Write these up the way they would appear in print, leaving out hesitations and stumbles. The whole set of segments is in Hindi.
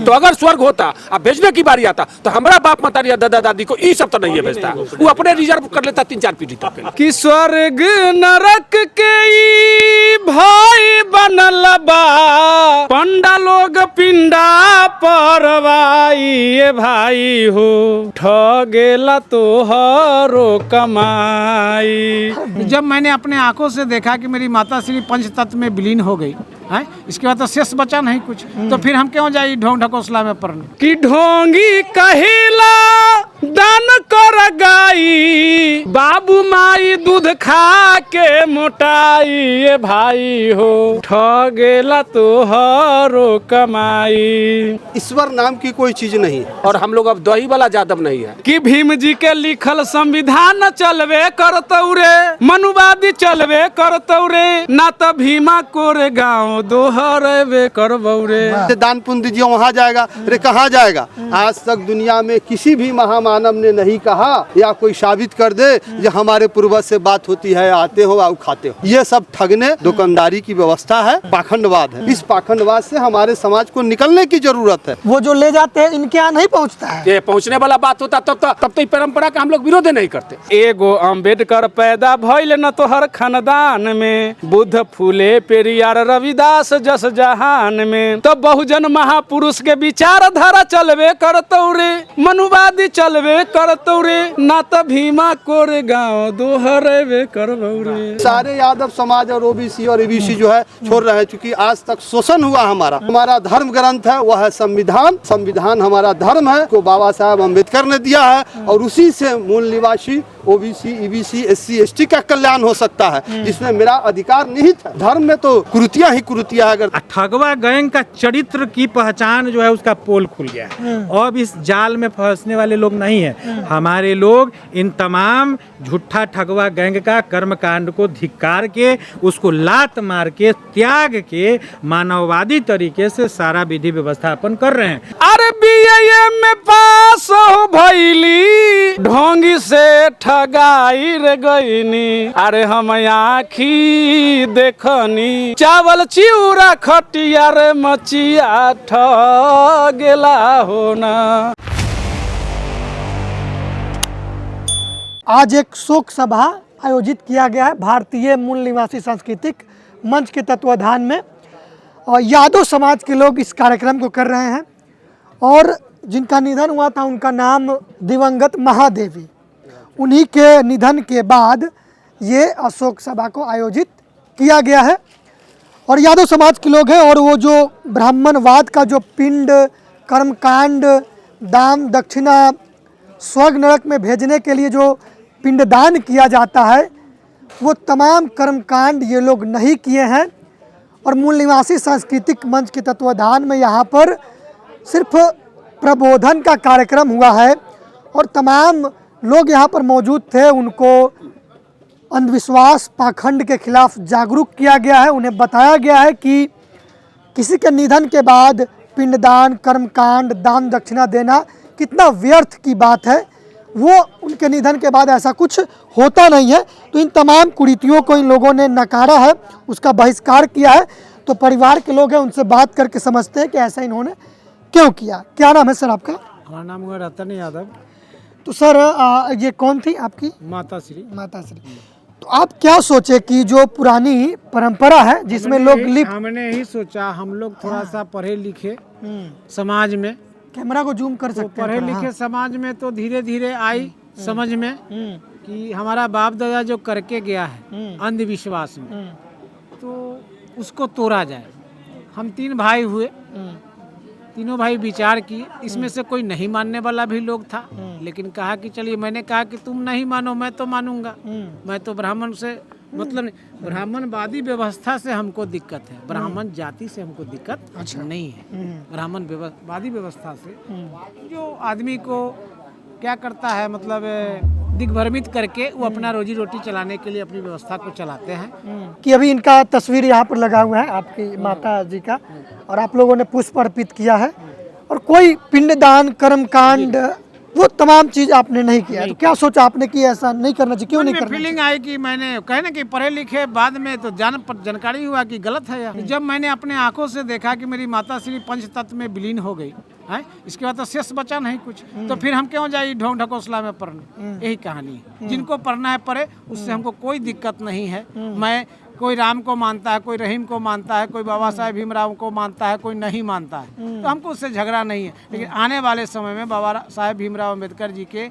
तो अगर स्वर्ग होता अब भेजने की बारी आता तो हमारा बाप माता या दादा दादी को ये सब तो नहीं है भेजता, वो अपने रिजर्व कर लेता 3-4 पीढ़ी तक के लिए। कि स्वर्ग नरक के ई भाई बनल बा, पंडा लोग पिंडा परवाई ये भाई हो, ठगेला तोहरो कमाई। जब मैंने अपने आंखों से देखा कि मेरी माता श्री पंच तत्व में विलीन हो गई है, इसके बाद तो शेष बचा नहीं कुछ, तो फिर हम क्यों जाए ढोंग ढकोसला में पड़ने। कि ढोंगी कहिला दान कर गाई, बाबू माई दूध खा के मोटाई ये भाई हो, ठगेला तोहरो कमाई। ईश्वर नाम की कोई चीज नहीं और हम लोग अब दही वाला यादव नहीं है कि भीम जी के लिखल संविधान चलवे करतौ रे, मनुवादी चलवे करतौ रे, ना तो भीमा कोरे गाँव दोहरवे करबौ रे। दान पुण्य दीजिए वहाँ जाएगा, अरे कहाँ जाएगा। आज तक दुनिया में किसी भी महामानव ने नहीं कहा या कोई साबित कर दे जो हमारे पूर्वज से बात होती है, आते हो और खाते हो। ये सब ठगने दुकानदारी की व्यवस्था है, पाखंडवाद है। इस पाखंडवाद से हमारे समाज को निकलने की जरूरत है। वो जो ले जाते हैं इनके यहाँ नहीं पहुँचता है। ये पहुंचने वाला बात होता तब तो परंपरा का हम लोग विरोध नहीं करते। एगो अम्बेडकर पैदा भइल न तो हर खानदान में, बुद्ध फूले पेरियार रविदास जस जहान में, तो बहुजन महापुरुष के विचारधारा चलवे करतौ रे, मनुवादी चलवे करतौ रे, ना तो भीमा कोरे गाँव दोहरवे करबौ रे। सारे यादव समाज और ओबीसी और एबीसी जो है छोड़ रहे हैं, क्योंकि आज तक शोषण हुआ। हमारा धर्म ग्रंथ है वह है संविधान। संविधान हमारा धर्म है को बाबा साहब अम्बेडकर ने दिया है, और उसी से मूल निवासी ओबीसी ईबीसी एससी एसटी का कल्याण हो सकता है, जिसमें मेरा अधिकार निहित है। धर्म में तो कुरीतियां ही कुरीतियां है। अगर ठगवा गैंग का चरित्र की पहचान जो है उसका पोल खुल गया है। अब इस जाल में फंसने वाले लोग नहीं है। हमारे लोग इन तमाम झूठा ठगवा गैंग का कर्मकांड को धिक्कार के, उसको लात मार के, त्याग के, मानववादी तरीके से सारा विधि व्यवस्थापन कर रहे हैं। अरे बीए में पास हो भइली, ढोंगी से ठगाई रे गईनी, अरे हम आँखी देखनी, चावल चिउरा खटिया रे मचिया ठगेला होना। आज एक शोक सभा आयोजित किया गया है भारतीय मूल निवासी सांस्कृतिक मंच के तत्वाधान में, और यादव समाज के लोग इस कार्यक्रम को कर रहे हैं। और जिनका निधन हुआ था उनका नाम दिवंगत महादेवी, उन्हीं के निधन के बाद ये अशोक सभा को आयोजित किया गया है। और यादव समाज के लोग हैं, और वो जो ब्राह्मणवाद का जो पिंड कर्मकांड दान दक्षिणा स्वर्ग नरक में भेजने के लिए जो पिंडदान किया जाता है, वो तमाम कर्मकांड ये लोग नहीं किए हैं। और मूल निवासी सांस्कृतिक मंच के तत्वाधान में यहाँ पर सिर्फ प्रबोधन का कार्यक्रम हुआ है, और तमाम लोग यहाँ पर मौजूद थे। उनको अंधविश्वास पाखंड के खिलाफ जागरूक किया गया है। उन्हें बताया गया है कि किसी के निधन के बाद पिंडदान कर्मकांड दान दक्षिणा देना कितना व्यर्थ की बात है। वो उनके निधन के बाद ऐसा कुछ होता नहीं है। तो इन तमाम कुरीतियों को इन लोगों ने नकारा है, उसका बहिष्कार किया है। तो परिवार के लोग हैं, उनसे बात करके समझते हैं कि ऐसा इन्होंने क्यों किया। क्या नाम है सर आपका? हमारा नाम हुआ रतन यादव। तो सर ये कौन थी आपकी? माता श्री। माता श्री। तो आप क्या सोचे कि जो पुरानी परंपरा है जिसमें लोग हमने यही सोचा, हम लोग थोड़ा सा पढ़े लिखे समाज में, कैमरा को जूम कर सकते हैं, पढ़े लिखे समाज में, तो धीरे धीरे आई समझ में कि हमारा बाप दादा जो करके गया है अंधविश्वास में, तो उसको तोड़ा जाए। हम 3 भाई हुए, तीनों भाई विचार किए। इसमें से कोई नहीं मानने वाला भी लोग था, लेकिन कहा कि चलिए, मैंने कहा कि तुम नहीं मानो मैं तो मानूंगा। मैं तो ब्राह्मण से मतलब नहीं, ब्राह्मणवादी व्यवस्था से हमको दिक्कत है, ब्राह्मण जाति से हमको दिक्कत नहीं है। ब्राह्मणवादी व्यवस्था से जो आदमी को क्या करता है, मतलब दिग्भ्रमित करके वो अपना रोजी रोटी चलाने के लिए अपनी व्यवस्था को चलाते हैं। कि अभी इनका तस्वीर यहाँ पर लगा हुआ है आपकी माता जी का, और आप लोगों ने पुष्प अर्पित किया है। और कोई पिंडदान कर्मकांड वो तमाम चीज आपने नहीं किया। तो क्या सोचा आपने कि ऐसा नहीं करना चाहिए, क्यों नहीं करना फीलिंग आई कि मैंने कहने कि पढ़े लिखे बाद में तो जानकारी हुआ कि गलत है यार। जब मैंने अपने आंखों से देखा कि मेरी माता श्री पंच तत्व में विलीन हो गई है, इसके बाद तो शेष बचा नहीं कुछ, तो फिर हम क्यों जाए ढोंग ढकोसला में पढ़ने। यही कहानी है। जिनको पढ़ना है पढ़े, उससे हमको कोई दिक्कत नहीं है। मैं कोई राम को मानता है, कोई रहीम को मानता है, कोई बाबा साहेब भीमराव को मानता है, कोई नहीं मानता है, तो हमको उससे झगड़ा नहीं है। लेकिन आने वाले समय में बाबा साहेब भीमराव अम्बेडकर जी के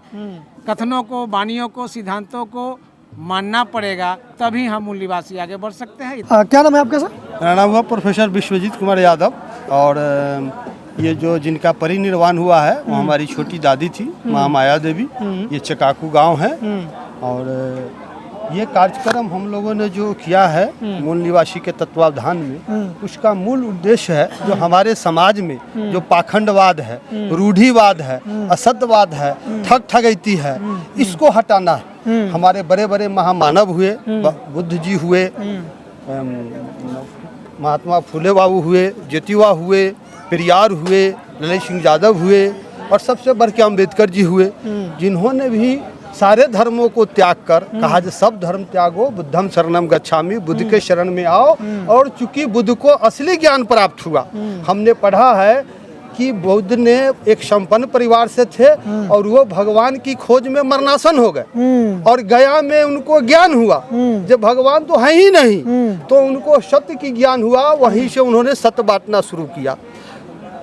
कथनों को, वाणियों को, सिद्धांतों को मानना पड़ेगा, तभी हम मूल निवासी आगे बढ़ सकते हैं। क्या नाम है आपका सर? मेरा नाम हुआ प्रोफेसर विश्वजीत कुमार यादव। और ये जो जिनका परिनिर्वाण हुआ है वो हमारी छोटी दादी थी, महामाया देवी। ये चकाकू गांव है। और ये कार्यक्रम हम लोगों ने जो किया है मूल निवासी के तत्वावधान में, उसका मूल उद्देश्य है जो हमारे समाज में जो पाखंडवाद है, रूढ़िवाद है, असत्यवाद है, ठग ठगैती है, इसको हटाना है। हमारे बड़े बड़े महामानव हुए, बुद्ध जी हुए, महात्मा फुले बाबू हुए, ज्योतिबा हुए, पेरियार हुए, ललित सिंह यादव हुए, और सबसे बढ़ के अम्बेडकर जी हुए, जिन्होंने भी सारे धर्मों को त्याग कर कहा जो सब धर्म त्यागो, बुद्धम शरणम गच्छामि, बुद्ध के शरण में आओ। और चूंकि बुद्ध को असली ज्ञान प्राप्त हुआ, हमने पढ़ा है कि बुद्ध ने एक संपन्न परिवार से थे और वो भगवान की खोज में मरणासन हो गए, और गया में उनको ज्ञान हुआ। जब भगवान तो है ही नहीं, तो उनको सत्य की ज्ञान हुआ, वहीं से उन्होंने सत्य बांटना शुरू किया।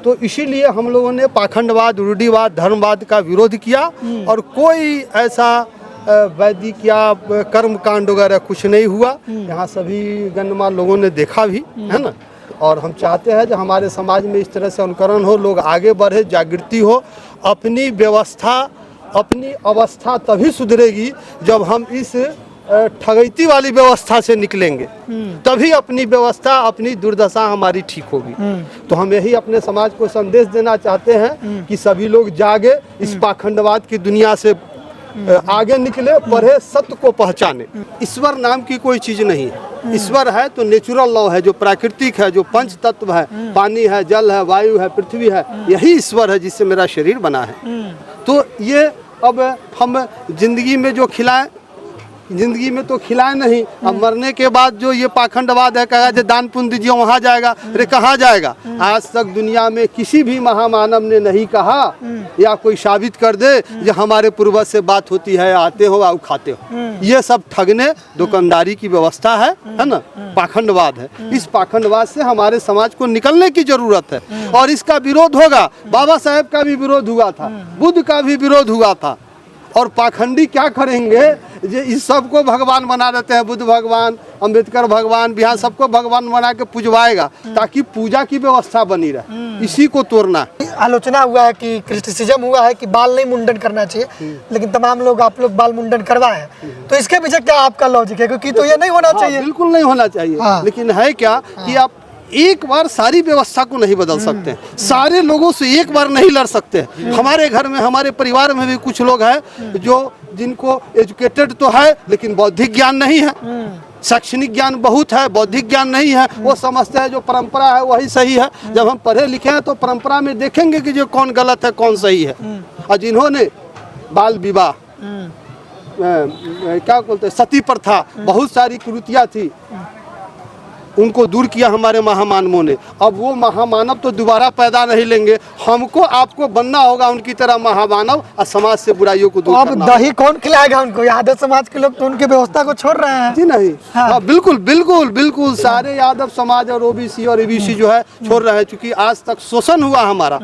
तो इसीलिए हम लोगों ने पाखंडवाद, रूढ़िवाद, धर्मवाद का विरोध किया, और कोई ऐसा वैदिक या कर्म कांड वगैरह कुछ नहीं हुआ। यहाँ सभी गणमान्य लोगों ने देखा भी है ना। और हम चाहते हैं जो हमारे समाज में इस तरह से अनुकरण हो, लोग आगे बढ़े, जागृति हो। अपनी व्यवस्था, अपनी अवस्था तभी सुधरेगी जब हम इस ठगैती वाली व्यवस्था से निकलेंगे, तभी अपनी व्यवस्था, अपनी दुर्दशा हमारी ठीक होगी। तो हम यही अपने समाज को संदेश देना चाहते हैं कि सभी लोग जागे, इस पाखंडवाद की दुनिया से आगे निकले, पढ़े, सत्य को पहचाने। ईश्वर नाम की कोई चीज नहीं है। ईश्वर है तो नेचुरल लॉ है, जो प्राकृतिक है, जो पंच तत्व है, पानी है, जल है, वायु है, पृथ्वी है, यही ईश्वर है जिससे मेरा शरीर बना है। तो ये अब हम जिंदगी में जो खिलाएं, जिंदगी में तो खिलाए नहीं, अब मरने के बाद जो ये पाखंडवाद है, कहा जो दान पुण्य दीजिए वहाँ जाएगा, अरे कहाँ जाएगा। आज तक दुनिया में किसी भी महामानव ने नहीं कहा या कोई साबित कर दे जो हमारे पूर्वज से बात होती है, आते हो और खाते हो। ये सब ठगने, दुकानदारी की व्यवस्था है ना, पाखंडवाद है। इस पाखंडवाद से हमारे समाज को निकलने की जरूरत है, और इसका विरोध होगा। बाबा साहेब का भी विरोध हुआ था, बुद्ध का भी विरोध हुआ था। और पाखंडी क्या करेंगे, ये इस सबको भगवान बना देते हैं। बुद्ध भगवान, अम्बेडकर भगवान, बिहार सबको भगवान बना के पूजवाएगा, ताकि पूजा की व्यवस्था बनी रहे। इसी को तोड़ना है। आलोचना हुआ है कि क्रिटिसिज्म हुआ है कि बाल नहीं मुंडन करना चाहिए, लेकिन तमाम लोग, आप लोग बाल मुंडन करवाए हैं, तो इसके पीछे क्या आपका लॉजिक है? क्योंकि तो ये नहीं होना चाहिए। बिल्कुल नहीं होना चाहिए। लेकिन है क्या कि आप एक बार सारी व्यवस्था को नहीं बदल सकते, सारे लोगों से एक बार नहीं लड़ सकते। हमारे घर में, हमारे परिवार में भी कुछ लोग हैं जो जिनको एजुकेटेड तो है लेकिन बौद्धिक ज्ञान नहीं है। शैक्षणिक ज्ञान बहुत है, बौद्धिक ज्ञान नहीं है। वो समझते हैं जो परंपरा है वही सही है। जब हम पढ़े लिखे हैं तो परंपरा में देखेंगे कि जो कौन गलत है, कौन सही है। और जिन्होंने बाल विवाह, क्या बोलते हैं, सती प्रथा, बहुत सारी कुरीतियाँ थी, उनको दूर किया हमारे महामानवों ने। अब वो महामानव तो दोबारा पैदा नहीं लेंगे, हमको आपको बनना होगा उनकी तरह महामानव, और समाज से बुराइयों को दूर करना। अब दही कौन खिलाएगा उनको? यादव समाज के लोग तो उनकी व्यवस्था को छोड़ रहे हैं। जी नहीं, हाँ बिल्कुल बिल्कुल बिल्कुल, सारे यादव समाज और ओबीसी और एबीसी जो है छोड़ रहे हैं, क्योंकि आज तक शोषण हुआ हमारा,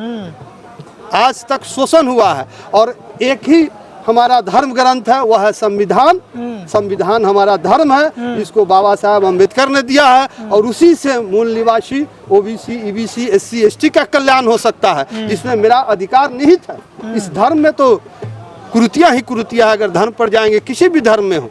आज तक शोषण हुआ है। और एक ही हमारा धर्म ग्रंथ है, वह है संविधान। संविधान हमारा धर्म है, इसको बाबा साहब अम्बेडकर ने दिया है, और उसी से मूल निवासी ओबीसी, ईबीसी, एससी, एसटी का कल्याण हो सकता है, जिसमें मेरा अधिकार निहित है। इस धर्म में तो कुरीतियाँ ही कुरीतियाँ है, अगर धर्म पर जाएंगे, किसी भी धर्म में हो।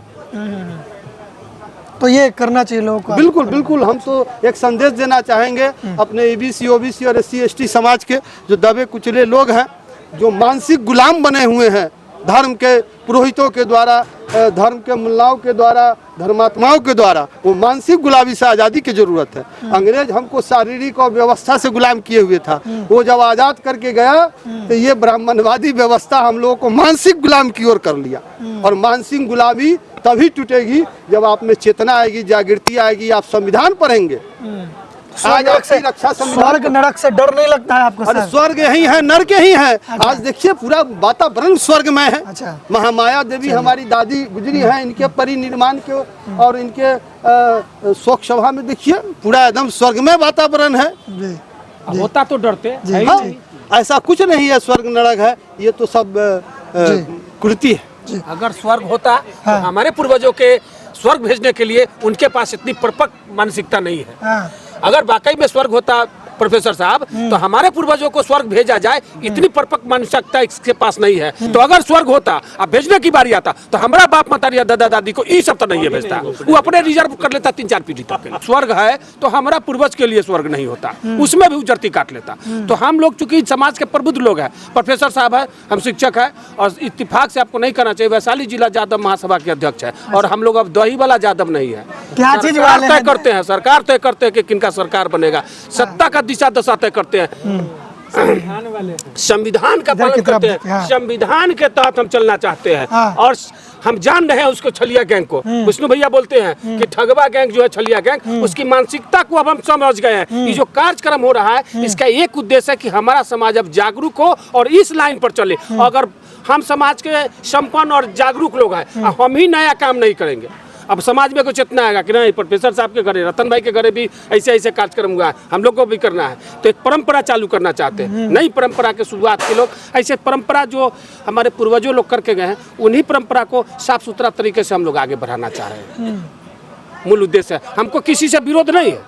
तो ये करना चाहिए लोगों को। बिल्कुल बिल्कुल, हम तो एक संदेश देना चाहेंगे अपने ईबीसी, ओबीसी और एससी, एसटी समाज के जो दबे कुचले लोग हैं, जो मानसिक गुलाम बने हुए हैं धर्म के पुरोहितों के द्वारा, धर्म के मुल्लाओं के द्वारा, धर्मात्माओं के द्वारा वो मानसिक गुलामी से आज़ादी की जरूरत है। अंग्रेज हमको शारीरिक और व्यवस्था से गुलाम किए हुए था, वो जब आज़ाद करके गया तो ये ब्राह्मणवादी व्यवस्था हम लोगों को मानसिक गुलाम की ओर कर लिया। और मानसिक गुलामी तभी टूटेगी जब आप में चेतना आएगी, जागृति आएगी, आप संविधान पढ़ेंगे। आज आपकी रक्षा स्वर्ग नरक से डर नहीं लगता है आपको? अरे सर स्वर्ग यही है, नरक यही है। आज देखिए पूरा वातावरण स्वर्गमय है। अच्छा। महामाया देवी हमारी दादी गुजरी हैं, इनके परिनिर्माण के और इनके शोक सभा में देखिए पूरा एकदम स्वर्गमय वातावरण है। जी अब होता तो डरते जी, है ही हाँ, नहीं। ऐसा कुछ नहीं है स्वर्ग नरक है, ये तो सब कृति है। अगर स्वर्ग होता तो हमारे पूर्वजों के स्वर्ग भेजने के लिए उनके पास इतनी परिपक्व मानसिकता नहीं है। हाँ। अगर वाकई में स्वर्ग होता प्रोफेसर साहब तो हमारे पूर्वजों को स्वर्ग भेजा जाए, इतनी परिपक्व मानसिकता इसके पास नहीं है। तो अगर स्वर्ग होता, अब भेजने की बारी आता तो हमारा बाप माता या दादा दादी को ये सब तो नहीं है भेजता, वो अपने रिजर्व कर लेता 3-4 पीढ़ी तक। स्वर्ग है तो हमारा पूर्वज के लिए स्वर्ग नहीं होता, उसमें भी उजरती काट लेता। तो हम लोग चूंकि समाज के प्रबुद्ध लोग हैं, प्रोफेसर साहब है, हम शिक्षक है, और इत्तेफाक से आपको नहीं कहना चाहिए वैशाली जिला यादव महासभा के अध्यक्ष है, और हम लोग अब दही वाला यादव नहीं है। क्या चीज सरकार वाले तय हैं? करते हैं, सरकार तय करते हैं कि किनका सरकार बनेगा, सत्ता का दिशा दशा तय करते हैं, संविधान का इधर की पालन तरफ करते देखिए, हैं, हाँ। संविधान के तहत हम चलना चाहते हैं। हाँ। और हम जान रहे हैं उसको छलिया गैंग को, विष्णु भैया बोलते हैं कि ठगवा गैंग जो है छलिया गैंग, उसकी मानसिकता को अब हम समझ गए हैं। ये जो कार्यक्रम हो रहा है इसका एक उद्देश्य है कि हमारा समाज अब जागरूक हो और इस लाइन पर चले। अगर हम समाज के संपन्न और जागरूक लोग हैं, हम ही नया काम नहीं करेंगे। अब समाज में कुछ इतना आएगा कि नहीं, प्रोफेसर साहब के घरे, रतन भाई के घरे भी ऐसे ऐसे कार्यक्रम हुआ है, हम लोग को भी करना है। तो एक परंपरा चालू करना चाहते हैं, नई परंपरा के शुरुआत के लोग ऐसे परंपरा जो हमारे पूर्वजों लोग करके गए हैं, उन्हीं परंपरा को साफ सुथरा तरीके से हम लोग आगे बढ़ाना चाह रहे हैं। मूल उद्देश्य है, हमको किसी से विरोध नहीं है,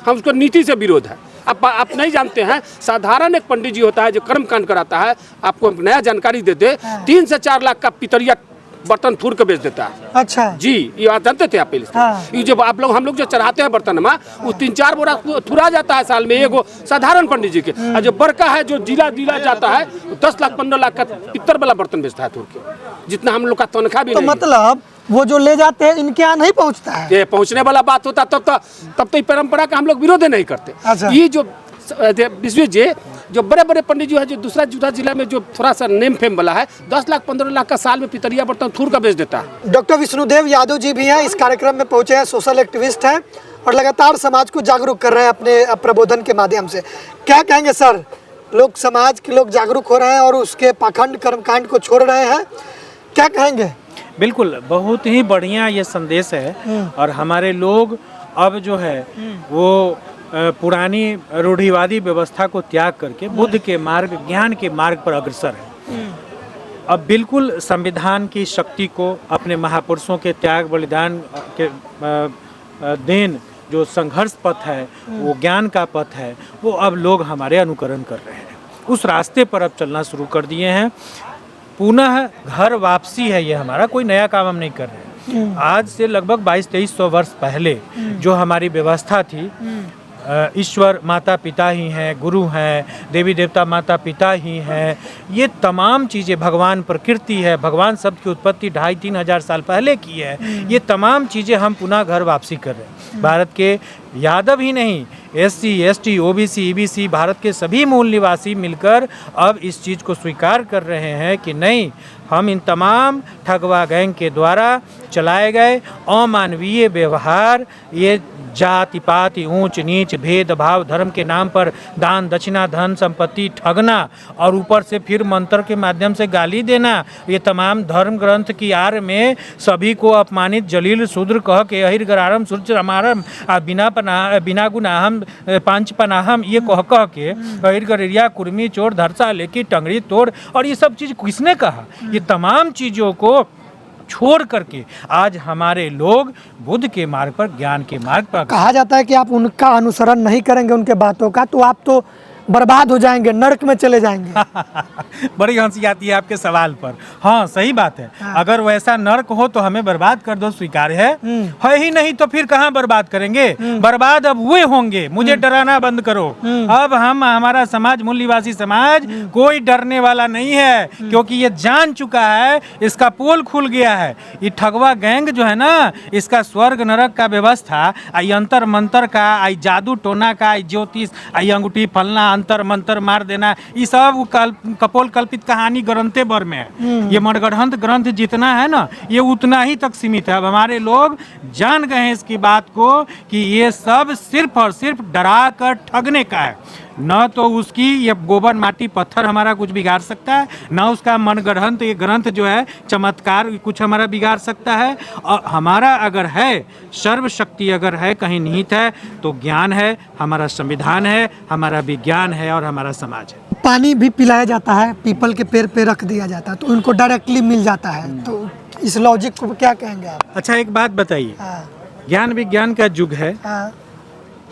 हम उसको नीति से विरोध है। आप नहीं जानते हैं, साधारण एक पंडित जी होता है जो कर्म कांड कराता है, आपको नया जानकारी दे दे, 3 से 4 लाख का पितरिया बर्तन थूर के बेच देता है। अच्छा जी, ये बात जानते थे आप पहले से? हाँ। ये जब आप लोग हम लोग जो चढ़ाते हैं बर्तन में, वो 3-4 बोरा थुरा जाता है साल में, एगो साधारण पंडित जी के। और जो बड़का है जो जिला जाता है, 10 लाख 15 लाख का पित्तर वाला बर्तन बेचता है थूर के, जितना हम लोग का तनख्वाह भी तो नहीं। मतलब वो जो ले जाते हैं इनके यहाँ नहीं पहुँचता है? ये पहुंचने वाला बात होता तब तो ये परंपरा का हम लोग विरोध नहीं करते। अच्छा। ये जो विश्वेश जी जो बड़े बड़े पंडित जो है, जो दूसरा जिला में जो थोड़ा सा नेम फेम वाला है, 10 लाख 15 लाख का साल में पितरिया बर्तन थूर का बेच देता है। डॉक्टर विष्णुदेव यादव जी भी हैं, इस कार्यक्रम में पहुंचे हैं, सोशल एक्टिविस्ट हैं और लगातार समाज को जागरूक कर रहे हैं अपने प्रबोधन के माध्यम से। क्या कहेंगे सर, लोग समाज के लोग जागरूक हो रहे हैं और उसके पाखंड कर्मकांड को छोड़ रहे हैं, क्या कहेंगे? बिल्कुल, बहुत ही बढ़िया ये संदेश है। और हमारे लोग अब जो है वो पुरानी रूढ़िवादी व्यवस्था को त्याग करके बुद्ध के मार्ग, ज्ञान के मार्ग पर अग्रसर है। अब बिल्कुल संविधान की शक्ति को, अपने महापुरुषों के त्याग बलिदान के देन जो संघर्ष पथ है, वो ज्ञान का पथ है, वो अब लोग हमारे अनुकरण कर रहे हैं, उस रास्ते पर अब चलना शुरू कर दिए हैं। पुनः घर वापसी है ये हमारा, कोई नया काम हम नहीं कर रहे हैं। आज से लगभग 2200-2300 वर्ष पहले जो हमारी व्यवस्था थी, ईश्वर माता पिता ही हैं, गुरु हैं, देवी देवता माता पिता ही हैं, ये तमाम चीज़ें, भगवान प्रकृति है, भगवान शब्द की उत्पत्ति 2500-3000 हज़ार साल पहले की है, ये तमाम चीज़ें हम पुनः घर वापसी कर रहे हैं। भारत के यादव ही नहीं, SC, ST, OBC, EBC, Bharat के सभी मूल निवासी मिलकर अब इस चीज़ को स्वीकार कर रहे हैं कि नहीं, हम इन तमाम ठगवा गैंग के द्वारा चलाए गए अमानवीय व्यवहार, ये जाति पाति, ऊंच नीच, भेदभाव, धर्म के नाम पर दान दक्षिणा, धन संपत्ति ठगना और ऊपर से फिर मंत्र के माध्यम से गाली देना, ये तमाम धर्म ग्रंथ की आड़ में सभी को अपमानित जलील शूद्र कह के अहिर गरारम सूर्य रमारम बिना गुनाहम पांच पनाहम ये कह के अहिर गरिया कुर्मी चोर धरसा लेकी टंगड़ी तोड़, और ये सब चीज़ किसने कहा? ये तमाम चीज़ों को छोड़ करके आज हमारे लोग बुद्ध के मार्ग पर, ज्ञान के मार्ग पर। कहा जाता है कि आप उनका अनुसरण नहीं करेंगे, उनके बातों का, तो आप तो बर्बाद हो जाएंगे, नरक में चले जाएंगे। बड़ी हंसी आती है आपके सवाल पर। हाँ सही बात है, अगर वैसा नर्क हो तो हमें बर्बाद कर दो, स्वीकार है ही नहीं तो फिर कहाँ बर्बाद करेंगे। बर्बाद अब हुए होंगे, मुझे डराना बंद करो। अब हमारा समाज, मूल निवासी समाज कोई डरने वाला नहीं है, क्योंकि ये जान चुका है, इसका पोल खुल गया है। ये ठगवा गैंग जो है ना, इसका स्वर्ग नरक का व्यवस्था, आई अंतर मंतर का, आई जादू टोना का, आई ज्योतिष, आई अंगूठी फलना, अंतर मंतर मार देना, ये सब कपोल कल्पित कहानी ग्रंथे भर में है। ये मणगढ़ंत ग्रंथ जितना है ना, ये उतना ही तक सीमित है। अब हमारे लोग जान गए हैं इसकी बात को कि ये सब सिर्फ और सिर्फ डरा कर ठगने का है। न तो उसकी ये गोबर माटी पत्थर हमारा कुछ बिगाड़ सकता है, न उसका मनगढ़ंत ये ग्रंथ जो है चमत्कार कुछ हमारा बिगाड़ सकता है। और हमारा अगर है सर्वशक्ति, अगर है कहीं निहित है, तो ज्ञान है, हमारा संविधान है, हमारा विज्ञान है और हमारा समाज है। पानी भी पिलाया जाता है, पीपल के पेड़ पे रख दिया जाता है तो उनको डायरेक्टली मिल जाता है, तो इस लॉजिक को क्या कहेंगे आप? अच्छा एक बात बताइए, हाँ, ज्ञान विज्ञान का युग है, हाँ,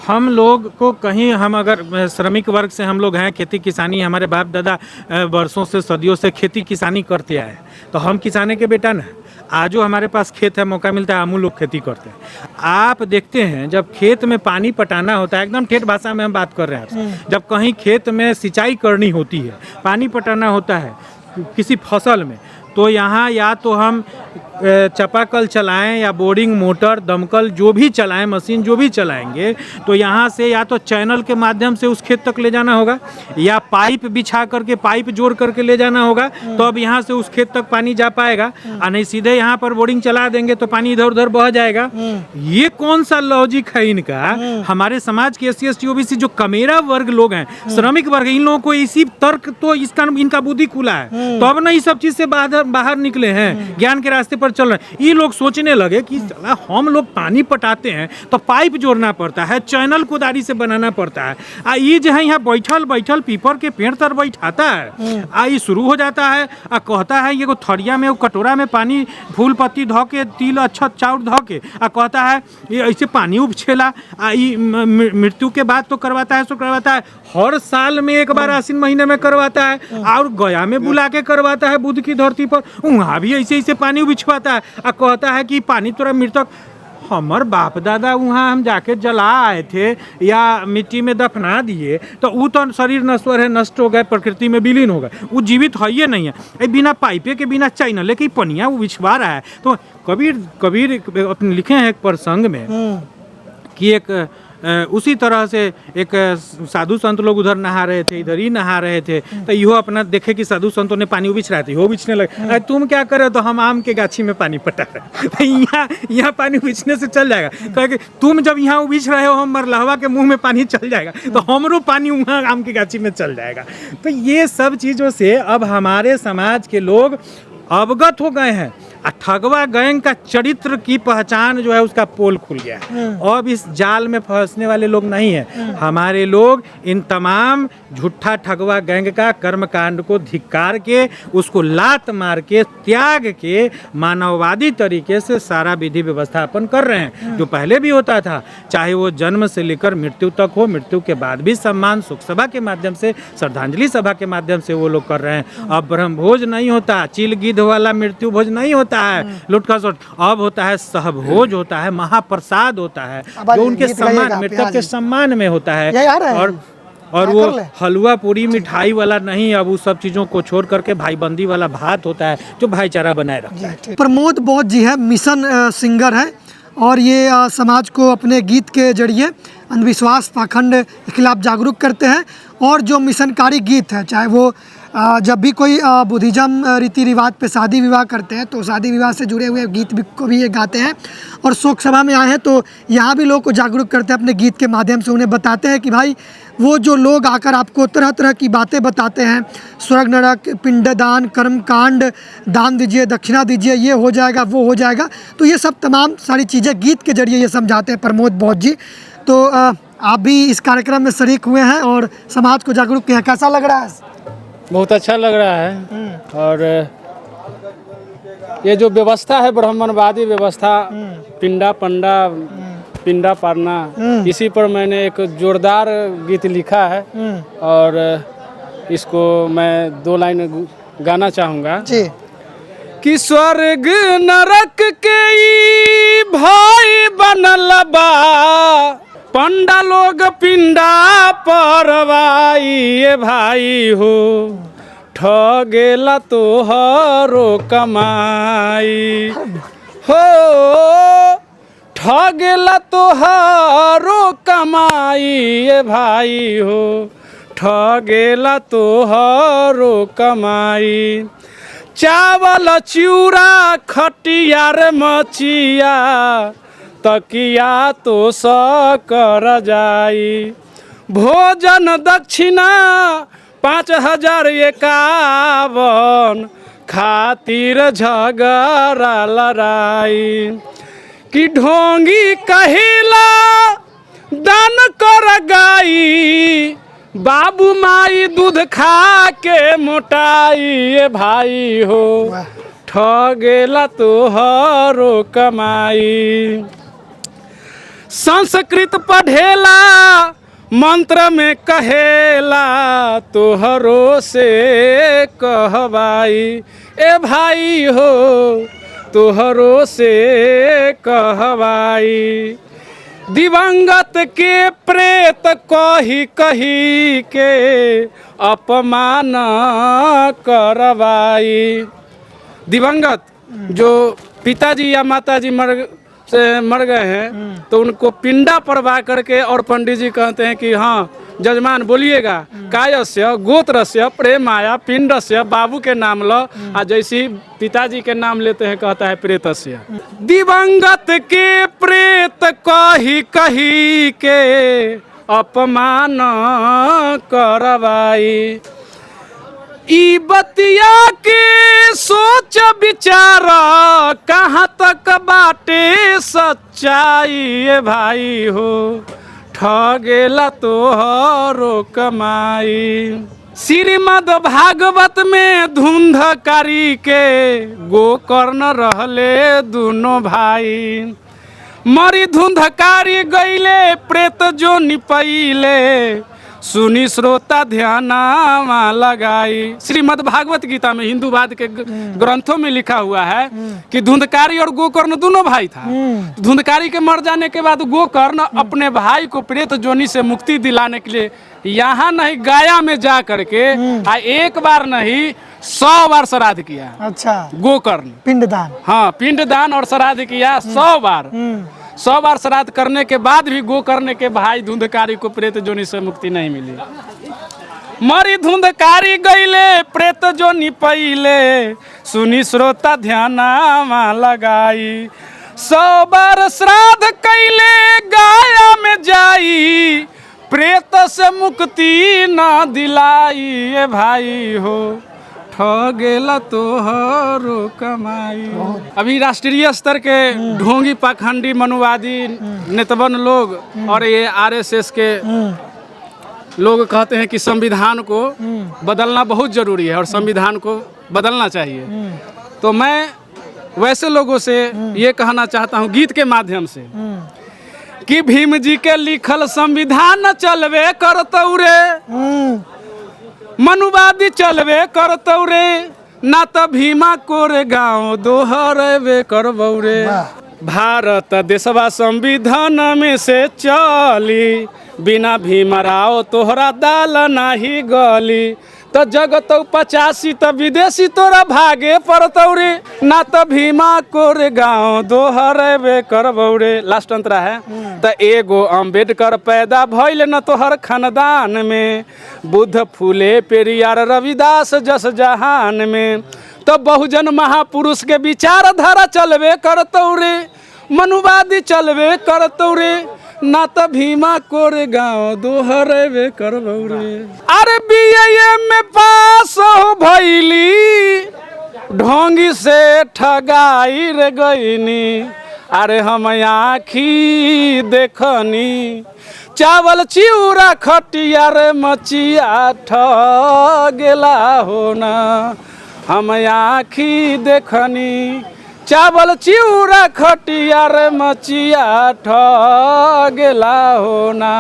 हम लोग को कहीं, हम अगर श्रमिक वर्ग से हम लोग हैं, खेती किसानी हमारे बाप दादा वर्षों से सदियों से खेती किसानी करते आए, तो हम किसाने के बेटा ना। आजो हमारे पास खेत है, मौका मिलता है, हम लोग खेती करते हैं। आप देखते हैं जब खेत में पानी पटाना होता है, एकदम ठेठ भाषा में हम बात कर रहे हैं, जब कहीं खेत में सिंचाई करनी होती है, पानी पटाना होता है किसी फसल में, तो यहाँ या तो हम चापाकल चलाएं या बोरिंग मोटर दमकल जो भी चलाएं, मशीन जो भी चलाएंगे, तो यहाँ से या तो चैनल के माध्यम से उस खेत तक ले जाना होगा, या पाइप बिछा करके पाइप जोड़ करके ले जाना होगा, तो अब यहाँ से उस खेत तक पानी जा पाएगा। और नहीं सीधे यहाँ पर बोरिंग चला देंगे तो पानी इधर उधर बह जाएगा। ये कौन सा लॉजिक है इनका? हमारे समाज के SC ST OBC जो कमेरा वर्ग लोग हैं, श्रमिक वर्ग, इन लोगों को इसी तर्क तो इसका इनका बुद्धि खुला है, तो अब ना इस सब चीज से बाहर निकले हैं, ज्ञान के रास्ते पर चल रहे हैं। ये लोग सोचने लगे कि चला हम लोग पानी पटाते हैं तो पाइप जोड़ना पड़ता है, चैनल कुदारी से बनाना पड़ता है, ये जो है यहाँ बैठल बैठल पीपर के पेड़ तर बैठाता है, ये शुरू हो जाता है, कहता है ये थरिया में कटोरा में पानी फूल पत्ती धो के तिल अच्छा चाउर धो के, कहता है ये ऐसे पानी उछेला, मृत्यु के बाद तो करवाता है, सो करवाता है, हर साल में एक बार आश्विन महीने में करवाता है, और गया में बुला के करवाता है, बुध की धरती पर, वहाँ भी ऐसे ऐसे पानी बिछवाता है, कहता है कि पानी तोरा मृतक। हमार बाप दादा वहाँ हम जाके जला आए थे या मिट्टी में दफना दिए, तो वो तो शरीर नश्वर है, नष्ट हो गए, प्रकृति में विलीन हो गए, वो जीवित है ही नहीं है। बिना पाइपे के बिना चैनल के पनिया वो बिछवा रहा है। तो कबीर अपने लिखे हैं एक प्रसंग में कि एक उसी तरह से एक साधु संत लोग उधर नहा रहे थे, इधर ही नहा रहे थे, तो यो अपना देखे कि साधु संतों ने पानी उबिछ रहे थे, यो बिछने लगे। तुम क्या करे? तो हम आम के गाछी में पानी पटा रहे, तो यहाँ पानी उबिछने से चल जाएगा। कहे कि तुम जब यहाँ उबिछ रहे हो, हम मरलहवा के मुंह में पानी चल जाएगा, तो हमरो पानी वहाँ आम की गाछी में चल जाएगा। तो ये सब चीज़ों से अब हमारे समाज के लोग अवगत हो गए हैं। ठगवा गैंग का चरित्र की पहचान जो है उसका पोल खुल गया है। अब इस जाल में फंसने वाले लोग नहीं है। हमारे लोग इन तमाम झूठा ठगवा गैंग का कर्मकांड को धिक्कार के, उसको लात मार के, त्याग के मानववादी तरीके से सारा विधि व्यवस्थापन कर रहे हैं, जो पहले भी होता था, चाहे वो जन्म से लेकर मृत्यु तक हो। मृत्यु के बाद भी सम्मान शोक सभा के माध्यम से, श्रद्धांजलि सभा के माध्यम से वो लोग कर रहे हैं। अब ब्रह्मभोज नहीं होता, चील गिद्ध वाला मृत्यु भोज नहीं होता है, लुटका सोट, अब होता है सहभोज होता है, महाप्रसाद होता है, जो उनके सम्मान, मृतक के सम्मान में होता है। और वो हलवा पूरी मिठाई वाला नहीं, अब उस सब चीज़ों को छोड़ करके भाईबंदी वाला भात होता है, जो भाईचारा बनाए रखता है। प्रमोद बोध जी है, मिशन सिंगर है, और ये समाज को अपने गीत के जरिए अंधविश्वास पाखंड के खिलाफ जागरूक करते हैं। और जो मिशनकारी गीत है, चाहे वो जब भी कोई बुद्धिज्म रीति रिवाज पे शादी विवाह करते हैं, तो शादी विवाह से जुड़े हुए गीत भी को भी ये गाते हैं। और शोक सभा में आए हैं तो यहाँ भी लोगों को जागरूक करते हैं, अपने गीत के माध्यम से उन्हें बताते हैं कि भाई वो जो लोग आकर आपको तरह तरह की बातें बताते हैं, स्वर्ग नरक, पिंडदान, कर्मकांड, दान दीजिए, दक्षिणा दीजिए, ये हो जाएगा, वो हो जाएगा, तो ये सब तमाम सारी चीज़ें गीत के जरिए ये समझाते हैं प्रमोद बोध जी। तो आप भी इस कार्यक्रम में शरीक हुए हैं और समाज को जागरूक किया, कैसा लग रहा है? बहुत अच्छा लग रहा है। और ये जो व्यवस्था है ब्राह्मणवादी व्यवस्था, पिंडा पंडा पिंडा पारना, इसी पर मैंने एक जोरदार गीत लिखा है और इसको मैं 2 लाइन गाना चाहूँगा जी। कि स्वर्ग नरक के ई भाई बनल बा, पंडा लोग पिंडा परवाई ये भाई हो, ठगेला तोहरो कमाई हो, ठगेला तोहरो कमाई ये भाई हो, ठगेला तोहरो कमाई। चावल चिउरा खटिया रे मचिया, तकिया तो कर जाई, भोजन दक्षिणा 5051 खातिर झगड़ा लड़ाई, कि ढोंगी कहिला दान कर गाई, बाबू माई दूध खा के मोटाई ये भाई हो, ठगेला तोहरो कमाई। संस्कृत पढ़ेला मंत्र में कहेला, तोहरो से कहवाई ए भाई हो, तोहरो से कहवाई। दिवंगत के प्रेत कही कही के अपमान करवाई। दिवंगत जो पिताजी या माताजी मर गए हैं तो उनको पिंडा परवा करके, और पंडित जी कहते हैं कि हाँ जजमान बोलिएगा, कायस्य गोत्रस्य प्रेमाया पिंडस्य, बाबू के नाम लो, आ जैसी पिताजी के नाम लेते हैं कहता है प्रेतस्य। दिवंगत के प्रेत कही कही के अपमान करवाई, ई बतिया के सोच विचार कहाँ तक बाटे सच्चाई ये भाई हो, ठगेला तोहरो कमाई। श्रीमद् भागवत में धुंधकारी के गोकर्ण रहले दोनों भाई, मरी धुंधकारी गईले प्रेत जो निपैले, सुनी श्रोता ध्यानावा लगाई। श्रीमद् भागवत गीता में हिंदूवाद के ग्रंथों में लिखा हुआ है कि धुंधकारी और गोकर्ण दोनों भाई था। धुंधकारी के मर जाने के बाद गोकर्ण अपने भाई को प्रेत जोनी से मुक्ति दिलाने के लिए यहाँ नहीं गया में जा करके एक बार नहीं 100 बार श्राद्ध किया। अच्छा, गोकर्ण पिंडदान। हाँ, पिंडदान और श्राद्ध किया 100 बार। 100 बार श्राद्ध करने के बाद भी गोकर्ण के भाई धुंधकारी को प्रेत जोनी से मुक्ति नहीं मिली। मरी धुंधकारी गईले प्रेत जोनी पहिले, सुनी श्रोता ध्यानावा लगाई। 100 बार श्राद्ध कैले गाया में जाई, प्रेत से मुक्ति न दिलाई ये भाई हो, ठगेला तोहरो कमाई। अभी राष्ट्रीय स्तर के ढोंगी पाखंडी मनुवादी नेतवन लोग और ये आरएसएस के लोग कहते हैं कि संविधान को बदलना बहुत जरूरी है और संविधान को बदलना चाहिए। तो मैं वैसे लोगों से ये कहना चाहता हूँ गीत के माध्यम से कि भीम जी के लिखल संविधान चलवे करतौ रे, मनुवादी चलवे करतौ रे, ना तो भीमा कोरे गाँव दोहरवे करबौ रे। भारत देशवा संविधान में से चली, बिना भीमराव तोहरा दाल नाही गली। तो जगतौ 85 तो विदेशी तोरा भागे पड़तौ रे, ना तो भीमा कोरे गाँव दोहरवे करबौ रे। लास्ट अंतरा है तो एगो अम्बेडकर पैदा भइल न तोहर खानदान में, बुद्ध फूले पेरियार रविदास जस जहान में। तो बहुजन महापुरुष के विचारधारा चलवे करतौ रे, मनुवादी चलवे करतौ रे, ना तो भीमा कोरे गाँव दोहरवे करबौ रे। अरे बीए में पास हो भइली, ढोंगी से ठगाई रे गईनी। अरे हम आँखी देखनी, चावल चिउरा खटिया रे मचिया ठगेला हो ना। हम आँखी देखनी, चावल चिउरा खटिया रे मचिया ठगेला हो ना।